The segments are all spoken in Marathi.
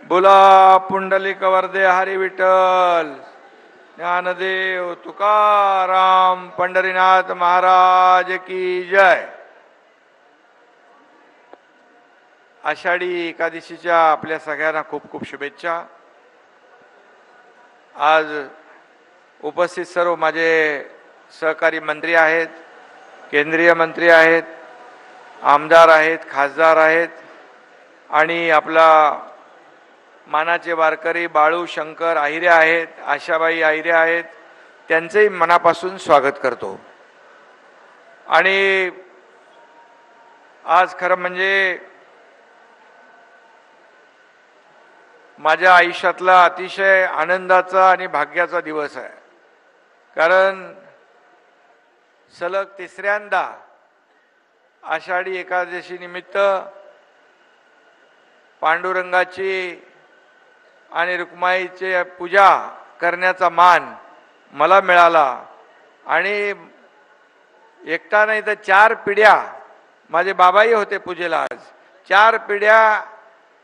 बोला पुंडलिक वरदे हरी विठ्ठल ज्ञानदेव तुकाराम पंढरीनाथ महाराज की जय। आषाढी एकादशीच्या आपल्या सगळ्यांना खूप खूप शुभेच्छा। आज उपस्थित सर्व माझे सहकारी मंत्री आहेत, केंद्रीय मंत्री आहेत, आमदार आहेत, खासदार आहेत आणि आपला मानाचे वारकरी बाळू शंकर आहिरे आहेत, आशाबाई आहिरे आहेत, त्यांचेही मनापासून स्वागत करतो। आणि आज खरं म्हणजे माझ्या आयुष्यातला अतिशय आनंदाचा आणि भाग्याचा दिवस आहे, कारण सलग तिसऱ्यांदा आषाढी एकादशी निमित्त पांडुरंगाची आणि रुक्माईची पूजा करण्याचा मान मला मिळाला। आणि एकटा नाही तर 4 पिढ्या माझे बाबाही होते पूजेला। आज 4 पिढ्या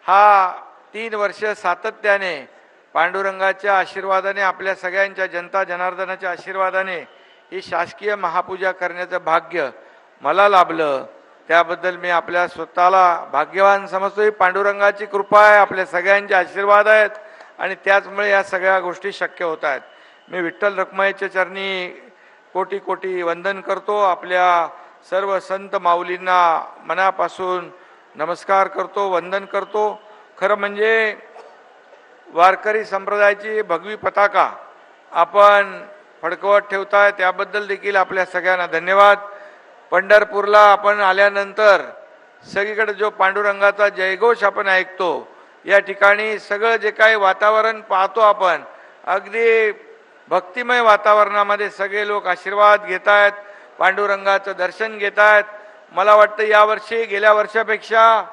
हा 3 वर्ष सातत्याने पांडुरंगाच्या आशीर्वादाने, आपल्या सगळ्यांच्या जनता जनार्दनाच्या आशीर्वादाने ही शासकीय महापूजा करण्याचं भाग्य मला लाभलं। त्याबद्दल मी आपल्या स्वतःला भाग्यवान समजतो। ही पांडुरंगाची कृपा आहे, आपल्या सगळ्यांचे आशीर्वाद आहेत आणि त्याचमुळे या सगळ्या गोष्टी शक्य होत आहेत। मी विठ्ठल रखुमाईच्या चरणी कोटी कोटी वंदन करतो। आपल्या सर्व संत माऊलींना मनापासून नमस्कार करतो, वंदन करतो। खरं म्हणजे वारकरी संप्रदायाची भगवी पताका आपण फडकवत ठेवताय, त्याबद्दल देखील आपल्या सगळ्यांना धन्यवाद। पंढरपूरला आपण आल्यानंतर सगळीकडे जो पांडुरंगाचा जयघोष आपण ऐकतो, या ठिकाणी सगळं जे काही वातावरण पाहतो आपण, अगदी भक्तिमय वातावरणामध्ये सगळे लोक आशीर्वाद घेत आहेत, पांडुरंगाचं दर्शन घेत आहेत। मला वाटतं यावर्षी गेल्या वर्षापेक्षा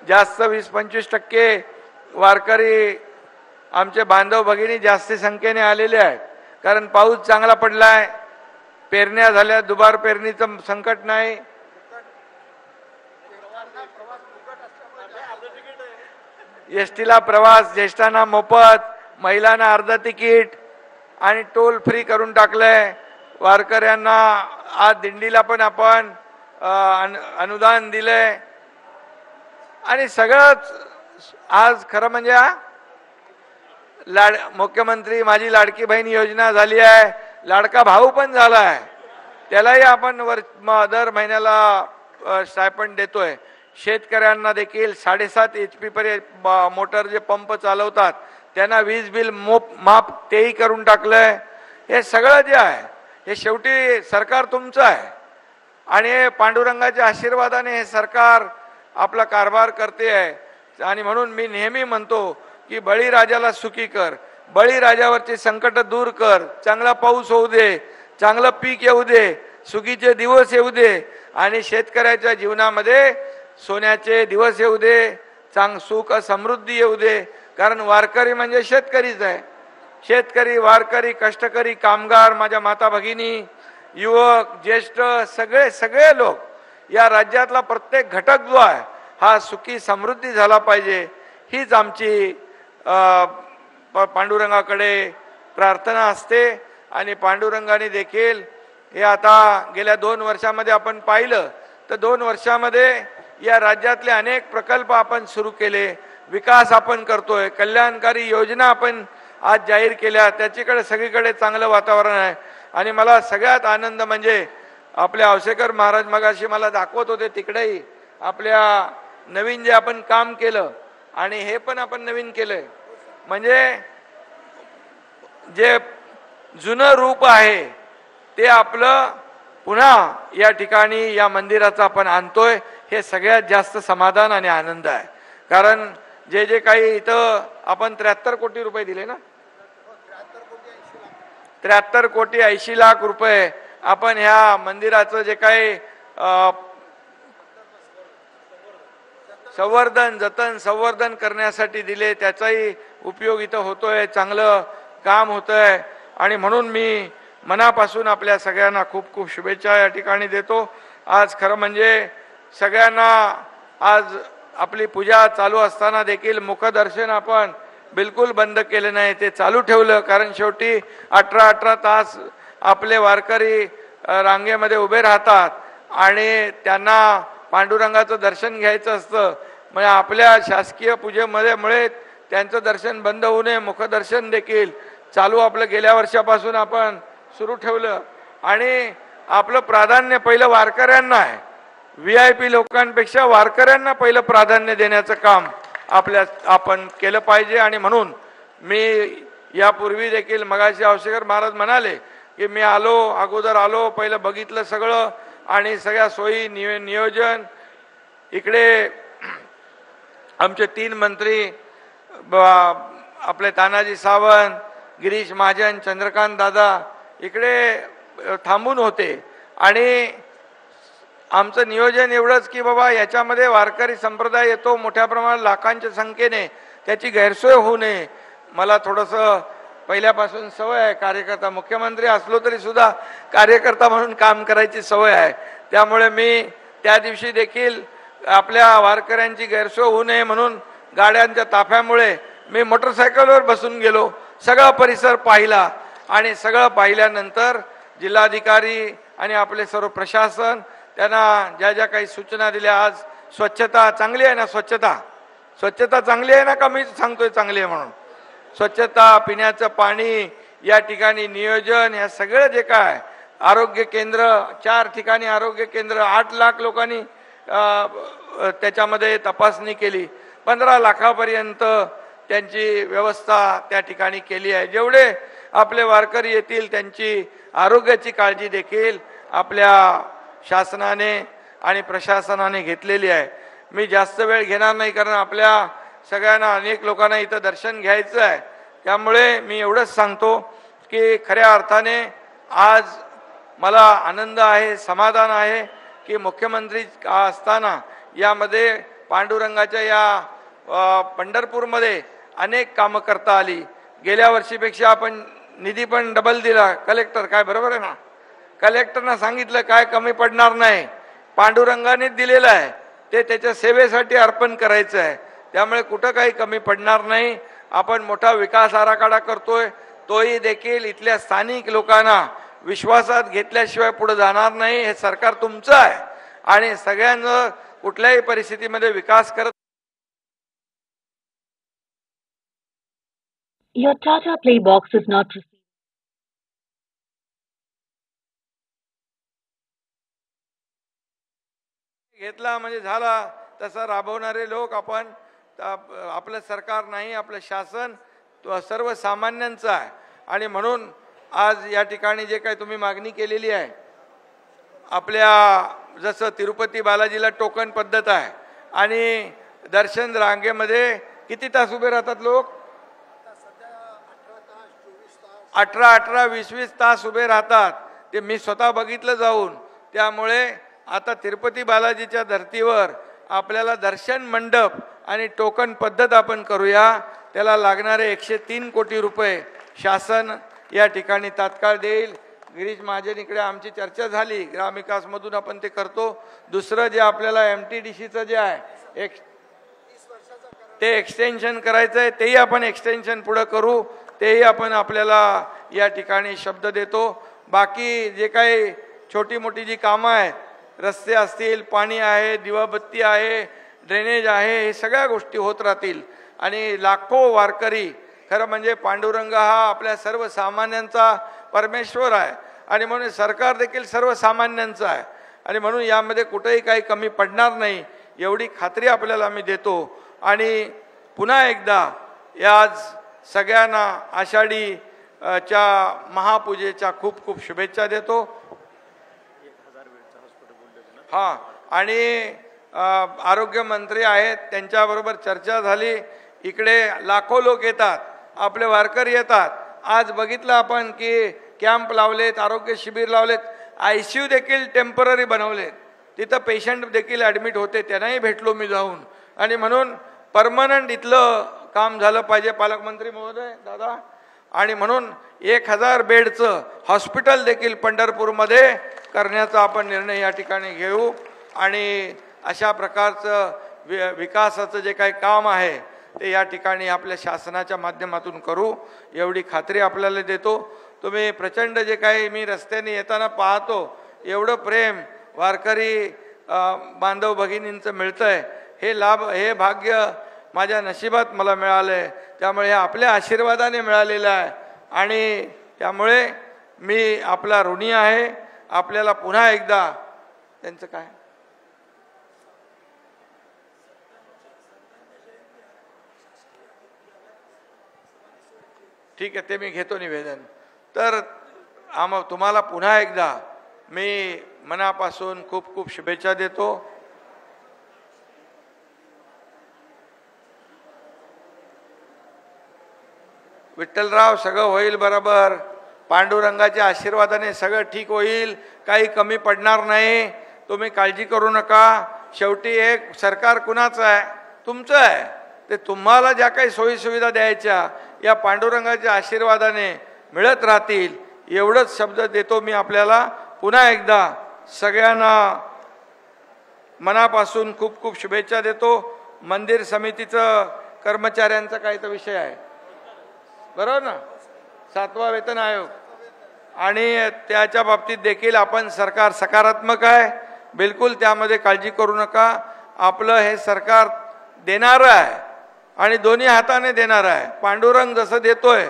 जास्त 20-25% वारकरी आमचे बांधव भगिनी जास्त संख्येने आलेले आहेत, कारण पाऊस चांगला पडलाय, पेरण्या झाल्या, दुबार पेरणीचं संकट नाही। एसटीला प्रवास ज्येष्ठांना मोफत, महिलांना अर्ध तिकीट आणि टोल फ्री करून टाकलंय। वारकऱ्यांना आज दिंडीला पण आपण अनुदान दिलंय आणि सगळंच आज खरं म्हणजे मुख्यमंत्री माझी लाडकी बहीण योजना झाली आहे, लाडका भाऊ पण झाला आहे, त्यालाही आपण दर महिन्याला स्टायपंड देतोय। शेतकऱ्यांना देखील 7.5 HP पर्यंत मोटर जे पंप चालवतात त्यांना वीज बिल माफ तेही करून टाकलंय। हे सगळं जे आहे हे शेवटी सरकार तुमचं आहे आणि पांडुरंगाच्या आशीर्वादाने हे सरकार आपला कारभार करते आहे। आणि म्हणून मी नेहमी म्हणतो की बळीराजाला सुखी कर, बळीराजावरची संकट दूर कर, चांगला पाऊस होऊ दे, चांगलं पीक येऊ दे, सुखीचे दिवस येऊ दे आणि शेतकऱ्याच्या जीवनामध्ये सोन्याचे दिवस येऊ दे, सुख समृद्धी येऊ दे। कारण वारकरी म्हणजे शेतकरीच आहे। शेतकरी, वारकरी, कष्टकरी, कामगार, माझ्या माता भगिनी, युवक, ज्येष्ठ, सगळे लोक, या राज्यातला प्रत्येक घटक जो आहे हा सुखी समृद्धी झाला पाहिजे, हीच आमची पांडुरंगाकडे प्रार्थना असते। आणि पांडुरंगाने देखील हे आता गेल्या 2 वर्षामध्ये आपण पाहिलं तर 2 वर्षामध्ये या राज्यातले अनेक प्रकल्प आपण सुरू केले, विकास आपण करतोय, कल्याणकारी योजना आपण आज जाहीर केल्या, त्याच्याकडे सगळीकडे चांगलं वातावरण आहे। आणि मला सगळ्यात आनंद म्हणजे आपले औसेकर महाराज मगाशी मला दाखवत होते, तिकडेही आपल्या नवीन जे आपण काम केलं आणि हे पण आपण नवीन केलंय, म्हणजे जे जुनं रूप आहे ते आपलं पुन्हा या ठिकाणी या मंदिराचं आपण आणतोय, हे सगळ्यात जास्त समाधान आणि आनंद आहे। कारण जे काही इथं आपण 73 कोटी रुपये दिले ना, 73 कोटी 80 लाख रुपये आपण ह्या मंदिराचं जे काही संवर्धन करण्यासाठी दिले, त्याचाही उपयोग इथं होतोय, चांगलं काम होतंय। आणि म्हणून मी मनापासून आपल्या सगळ्यांना खूप खूप शुभेच्छा या ठिकाणी देतो। आज खरं म्हणजे सगळ्यांना आज आपली पूजा चालू असताना देखील मुखदर्शन आपण बिलकुल बंद केले नाही, ते चालू ठेवलं. कारण शेवटी 18 तास आपले वारकरी रांगेमध्ये उभे राहतात आणि त्यांना पांडुरंगाचं दर्शन घ्यायचं असतं. म्हणजे आपल्या शासकीय पूजेमुळे त्यांचं दर्शन बंद होऊ नये, मुखदर्शन देखील चालू आपलं गेल्या वर्षापासून आपण सुरू ठेवलं. आणि आपलं प्राधान्य पहिलं वारकऱ्यांना आहे. VIP लोकांपेक्षा वारकऱ्यांना पहिलं प्राधान्य देण्याचं काम आपण केलं पाहिजे. आणि म्हणून मी यापूर्वी देखील मगाशी औशेकर महाराज म्हणाले की मी अगोदर आलो, पहिलं बघितलं सगळं आणि सगळ्या सोयी नियोजन. इकडे आमचे 3 मंत्री आपले तानाजी सावंत, गिरीश महाजन, चंद्रकांत दादा इकडे थांबून होते. आणि आमचं नियोजन एवढंच की बाबा याच्यामध्ये वारकरी संप्रदाय येतो मोठ्या प्रमाणात लाखांच्या संख्येने, त्याची गैरसोय होऊ नये. मला थोडंसं पहिल्यापासून सवय आहे, कार्यकर्ता मुख्यमंत्री असलो तरी सुद्धा कार्यकर्ता म्हणून काम करायची सवय आहे. त्यामुळे मी त्या दिवशी देखील आपल्या वारकऱ्यांची गैरसोय होऊ नये म्हणून गाड्यांच्या ताफ्यामुळे मी मोटरसायकलवर बसून गेलो, सगळा परिसर पाहिला. आणि सगळं पाहिल्यानंतर जिल्हाधिकारी आणि आपले सर्व प्रशासन त्यांना ज्या ज्या काही सूचना दिल्या. आज स्वच्छता चांगली आहे ना? स्वच्छता चांगली आहे ना? का मी सांगतोय चांगली आहे म्हणून? स्वच्छता, पिण्याचं पाणी, या ठिकाणी नियोजन, या सगळं जे काय आरोग्य केंद्र, 4 ठिकाणी आरोग्य केंद्र, 8 लाख लोकांनी त्याच्यामध्ये तपासणी केली. 15 लाखापर्यंत त्यांची व्यवस्था त्या ठिकाणी केली आहे. जेवढे आपले वारकरी येतील त्यांची आरोग्याची काळजी देखील आपल्या शासनाने आणि प्रशासनाने घेतलेली आहे. मी जास्त वेळ घेणार नाही, कारण आपल्या सगळ्यांना अनेक लोकांना इथं दर्शन घ्यायचं आहे. त्यामुळे मी एवढंच सांगतो की खऱ्या अर्थाने आज मला आनंद आहे, समाधान आहे की मुख्यमंत्री असताना यामध्ये पांडुरंगाच्या या पंढरपूरमध्ये अनेक कामं करता आली. गेल्या वर्षीपेक्षा आपण निधी पण डबल दिला. कलेक्टर काय बरोबर आहे ना? कलेक्टरना सांगितलं काय कमी पडणार नाही, पांडुरंगानेच दिलेलं आहे, ते त्याच्या सेवेसाठी अर्पण करायचं आहे. त्यामुळे कुठं काही कमी पडणार नाही. आपण मोठा विकास आराखडा करतोय, तोही देखील इथल्या स्थानिक लोकांना विश्वासात घेतल्याशिवाय पुढे जाणार नाही. हे सरकार तुमचं आहे आणि सगळ्यांना कुठल्याही परिस्थितीमध्ये विकास करत. Your Tata Play box is not received. घेतला म्हणजे झाला तसा राबवणारे लोक आपण. आपलं सरकार नाही, आपलं शासन सर्वसामान्यांचं आहे. आणि म्हणून आज या ठिकाणी जे काही तुम्ही मागणी केलेली आहे, आपल्या जसं तिरुपती बालाजीला टोकन पद्धत आहे आणि दर्शन रांगेमध्ये किती तास उभे राहतात लोक? 18, 20 तास उभे राहतात. ते मी स्वतः बघितलं जाऊन. त्यामुळे आता तिरुपती बालाजीच्या धर्तीवर आपल्याला दर्शन मंडप आणि टोकन पद्धत आपण करूया. त्याला लागणारे 103 कोटी रुपये शासन या ठिकाणी तात्काळ देईल. गिरीश महाजन इकडे आमची चर्चा झाली, ग्रामविकासमधून आपण ते करतो. दुसरं जे आपल्याला MTDCचं जे आहे ते एक्सटेन्शन करायचं आहे, तेही आपण एक्सटेन्शन पुढं करू. तेही आपण आपल्याला या ठिकाणी शब्द देतो. बाकी जे काही छोटी मोठी जी कामं आहेत, रस्ते असतील, पाणी आहे, दिवाबत्ती आहे, ड्रेनेज आहे, हे सगळ्या गोष्टी होत राहतील. आणि लाखो वारकरी, खरं म्हणजे पांडुरंग हा आपल्या सर्वसामान्यांचा परमेश्वर आहे आणि म्हणून सरकार देखील सर्वसामान्यांचं आहे. आणि म्हणून यामध्ये कुठेही काही कमी पडणार नाही एवढी खात्री आपल्याला मी देतो. आणि पुन्हा एकदा आज सगळ्यांना आषाढीच्या महापूजेच्या खूप खूप शुभेच्छा देतो. हां, आणि आरोग्यमंत्री आहेत, त्यांच्याबरोबर चर्चा झाली. इकडे लाखो लोक येतात, आपले वारकरी येतात. आज बघितलं आपण की कॅम्प लावलेत, आरोग्य शिबिर लावलेत, ICU देखील टेम्पररी बनवलेत. तिथं पेशंट देखील ॲडमिट होते, त्यांनाही भेटलो मी जाऊन. आणि म्हणून परमनंट इथलं काम झालं पाहिजे पालकमंत्री महोदय दादा. आणि म्हणून 1000 बेडचं हॉस्पिटल देखील पंढरपूरमध्ये करण्याचा आपण निर्णय या ठिकाणी घेऊ. आणि अशा प्रकारचं विकासाचं जे काही काम आहे ते या ठिकाणी आपल्या शासनाच्या माध्यमातून करू एवढी खात्री आपल्याला देतो. तुम्ही प्रचंड जे काही मी रस्त्याने येताना पाहतो एवढं प्रेम वारकरी बांधव भगिनींचं मिळतंय, हे लाभ हे भाग्य माझ्या नशिबात मला मिळालं आहे. त्यामुळे हे आपल्या आशीर्वादाने मिळालेलं आहे आणि त्यामुळे मी आपला ऋणी आहे. आपल्याला पुन्हा एकदा त्यांचं काय ठीक आहे ते मी घेतो निवेदन. तर तुम्हाला पुन्हा एकदा मी मनापासून खूप खूप शुभेच्छा देतो. विठ्ठलराव सगळं होईल बरोबर. पांडुरंगाच्या आशीर्वादाने सगळं ठीक होईल, काही कमी पडणार नाही. तुम्ही काळजी करू नका. शेवटी एक सरकार कुणाचं आहे? तुमचं आहे. ते तुम्हाला ज्या काही सोयीसुविधा द्यायच्या या पांडुरंगाच्या आशीर्वादाने मिळत राहतील एवढंच शब्द देतो मी आपल्याला. पुन्हा एकदा सगळ्यांना मनापासून खूप खूप शुभेच्छा देतो. मंदिर समितीचं कर्मचाऱ्यांचा काही तर विषय आहे बरोबर ना, 7वा वेतन आयोग, आणि त्याच्या बाबतीत देखील आपण सरकार सकारात्मक आहे. बिलकुल त्यामध्ये काळजी करू नका. आपलं हे सरकार देणारं आहे आणि दोन्ही हाताने देणार आहे. पांडुरंग जसं देतोय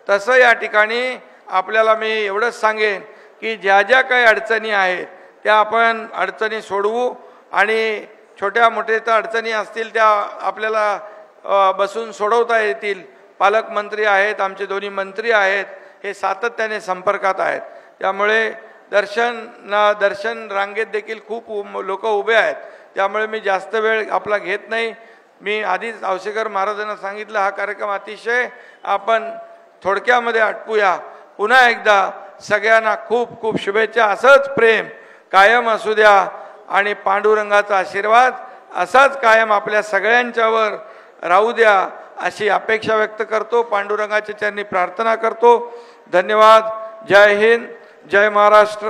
तसं या ठिकाणी आपल्याला मी एवढंच सांगेन की ज्या ज्या काही अडचणी आहेत त्या आपण अडचणी सोडवू आणि छोट्या मोठ्या तर अडचणी असतील त्या आपल्याला बसून सोडवता येतील. पालकमंत्री आहेत, आमचे दोन्ही मंत्री आहेत, हे सातत्याने संपर्कात आहेत. त्यामुळे दर्शन रांगेत देखील खूप लोक उभे आहेत. त्यामुळे मी जास्त वेळ आपला घेत नाही. मी आधीच औसेकर महाराजांना सांगितलं हा कार्यक्रम अतिशय आपण थोडक्यामध्ये आटपूया. पुन्हा एकदा सगळ्यांना खूप खूप शुभेच्छा. असंच प्रेम कायम असू द्या आणि पांडुरंगाचा आशीर्वाद असाच कायम आपल्या सगळ्यांच्यावर राहू द्या अशी अपेक्षा व्यक्त करतो. पांडुरंगाच्या चरणी प्रार्थना करतो. धन्यवाद. जय हिंद, जय महाराष्ट्र.